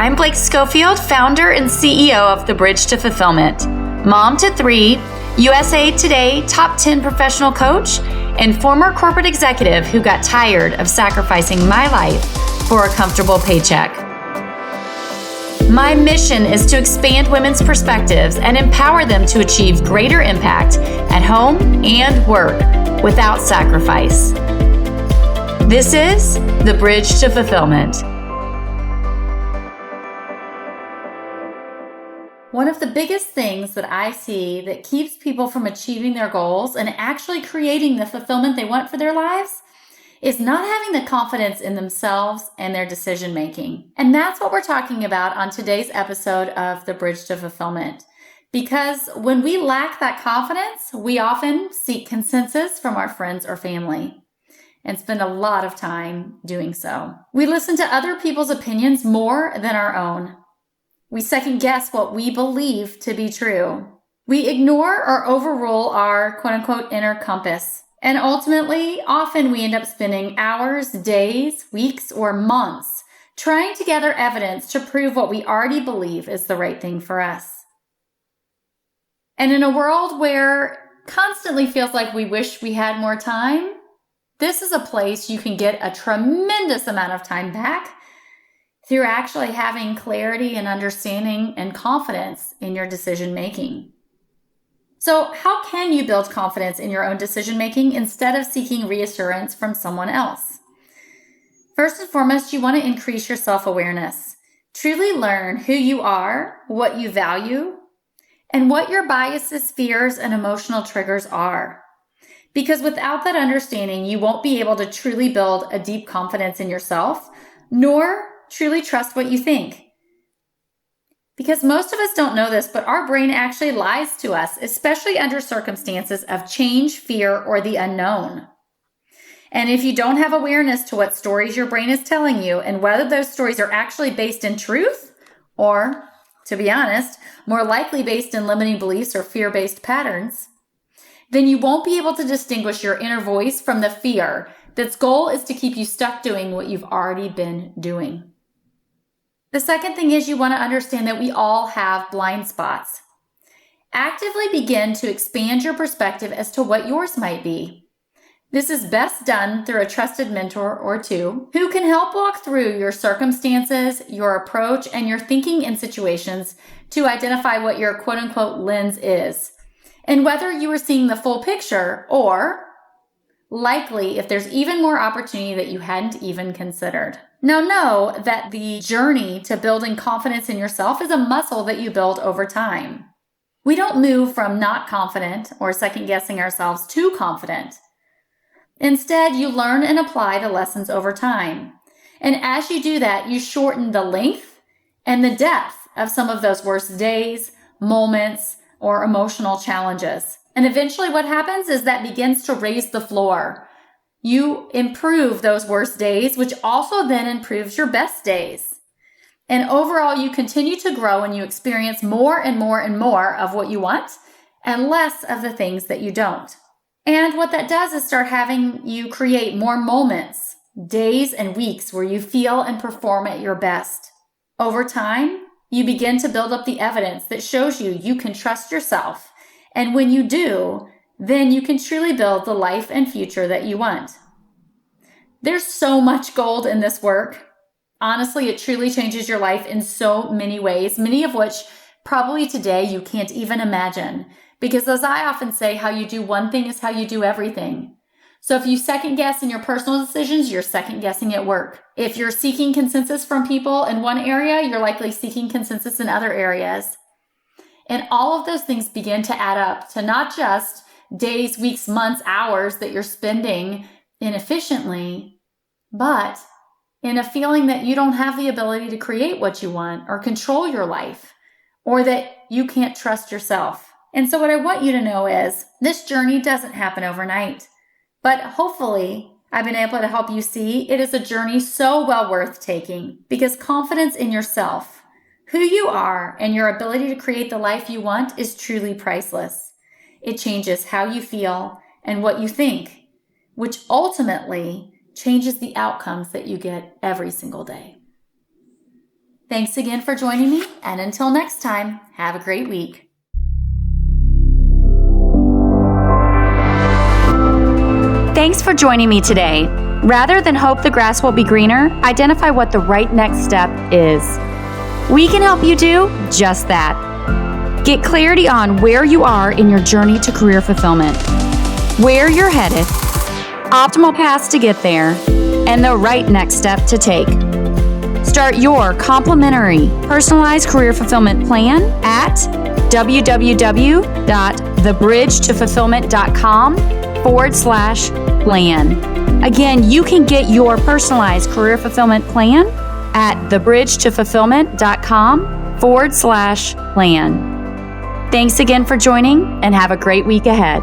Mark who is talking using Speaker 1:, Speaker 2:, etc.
Speaker 1: I'm Blake Schofield, founder and CEO of The Bridge to Fulfillment, mom to 3, USA Today top 10 professional coach, and former corporate executive who got tired of sacrificing my life for a comfortable paycheck. My mission is to expand women's perspectives and empower them to achieve greater impact at home and work without sacrifice. This is The Bridge to Fulfillment. One of the biggest things that I see that keeps people from achieving their goals and actually creating the fulfillment they want for their lives is not having the confidence in themselves and their decision making. And that's what we're talking about on today's episode of The Bridge to Fulfillment. Because when we lack that confidence, we often seek consensus from our friends or family and spend a lot of time doing so. We listen to other people's opinions more than our own. We second guess what we believe to be true. We ignore or overrule our quote-unquote inner compass. And ultimately, often we end up spending hours, days, weeks, or months trying to gather evidence to prove what we already believe is the right thing for us. And in a world where constantly feels like we wish we had more time, this is a place you can get a tremendous amount of time back through actually having clarity and understanding and confidence in your decision making. So how can you build confidence in your own decision making instead of seeking reassurance from someone else? First and foremost, you want to increase your self-awareness. Truly learn who you are, what you value, and what your biases, fears, and emotional triggers are. Because without that understanding, you won't be able to truly build a deep confidence in yourself, nor truly trust what you think. Because most of us don't know this, but our brain actually lies to us, especially under circumstances of change, fear, or the unknown. And if you don't have awareness to what stories your brain is telling you and whether those stories are actually based in truth or, to be honest, more likely based in limiting beliefs or fear-based patterns, then you won't be able to distinguish your inner voice from the fear that's goal is to keep you stuck doing what you've already been doing. The second thing is you want to understand that we all have blind spots. Actively begin to expand your perspective as to what yours might be. This is best done through a trusted mentor or two who can help walk through your circumstances, your approach, and your thinking in situations to identify what your quote-unquote lens is and whether you are seeing the full picture or likely if there's even more opportunity that you hadn't even considered. Now know that the journey to building confidence in yourself is a muscle that you build over time. We don't move from not confident or second guessing ourselves to confident. Instead, you learn and apply the lessons over time. And as you do that, you shorten the length and the depth of some of those worst days, moments, or emotional challenges. And eventually what happens is that begins to raise the floor. You improve those worst days, which also then improves your best days. And overall, you continue to grow and you experience more and more and more of what you want and less of the things that you don't. And what that does is start having you create more moments, days and weeks where you feel and perform at your best. Over time, you begin to build up the evidence that shows you can trust yourself. And when you do, then you can truly build the life and future that you want. There's so much gold in this work. Honestly, it truly changes your life in so many ways, many of which probably today you can't even imagine. Because as I often say, how you do one thing is how you do everything. So if you second guess in your personal decisions, you're second guessing at work. If you're seeking consensus from people in one area, you're likely seeking consensus in other areas. And all of those things begin to add up to not just days, weeks, months, hours that you're spending inefficiently, but in a feeling that you don't have the ability to create what you want or control your life, or that you can't trust yourself. And so what I want you to know is this journey doesn't happen overnight, but hopefully I've been able to help you see it is a journey so well worth taking because confidence in yourself, who you are, and your ability to create the life you want is truly priceless. It changes how you feel and what you think, which ultimately changes the outcomes that you get every single day. Thanks again for joining me, and until next time, have a great week. Thanks for joining me today. Rather than hope the grass will be greener, identify what the right next step is. We can help you do just that. Get clarity on where you are in your journey to career fulfillment, where you're headed, optimal paths to get there, and the right next step to take. Start your complimentary personalized career fulfillment plan at www.thebridgetofulfillment.com/plan. Again, you can get your personalized career fulfillment plan at thebridgetofulfillment.com/plan. Thanks again for joining, and have a great week ahead.